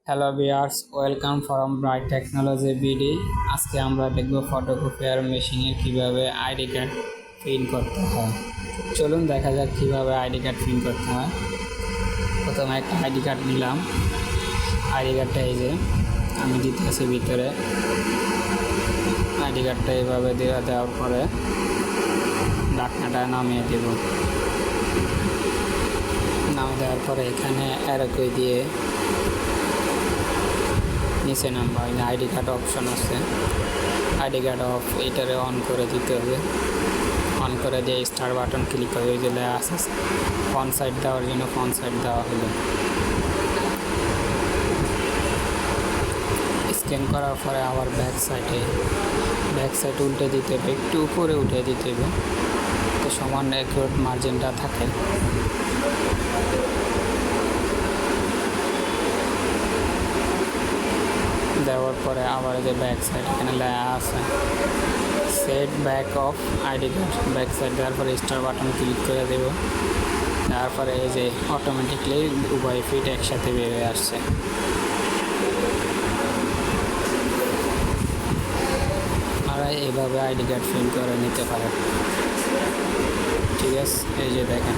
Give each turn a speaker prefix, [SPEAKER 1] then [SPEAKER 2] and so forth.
[SPEAKER 1] Hello viewers, welcome from bright technology BD. আজকে আমরা দেখব ফটোকপিয়ার মেশিনে কিভাবে আইডি কার্ড প্রিন্ট করতে হয়। চলুন দেখা যাক কিভাবে আইডি কার্ড প্রিন্ট করতে হয়। প্রথমে একটা আইডি কার্ড নিলাম। আইডি কার্ডটা এই যে আমি দিতেছি ভিতরে। আইডি কার্ডটা এইভাবে দেওয়ার পরে ঢাকনাটা নামিয়ে দেব। নামিয়ে দেওয়ার পরে এখানে অ্যারো দিয়ে নিচে নাম্বার আইডি কার্ড অপশন আছে, আইডি কার্ড অফ এইটারে অন করে দিতে হবে। অন করে দিয়ে স্টার বাটন ক্লিক করে দিলে আসে ফ্রন্ট সাইড দেওয়ার জন্য ফ্রন্ট সাইড দেওয়া হলো। স্ক্যান করার পরে আবার ব্যাক সাইড উল্টে দিতে হবে, একটু উপরে উঠে দিতে হবে তো সমান অ্যাকুরেট মার্জিনটা থাকে। দেওয়ার পরে আবার যে ব্যাক সাইড এখানে লেখা আছে set back of ID card, back side দেওয়ার পরে স্টার বাটন ক্লিক করে দেব। তারপরে এই যে অটোমেটিকলি উভয় ফিট একসাথে বের হয়ে আসছে। আপনারা এইভাবে আইডি কার্ড প্রিন্ট করে নিতে পারেন। ঠিক আছে, এই যে দেখেন।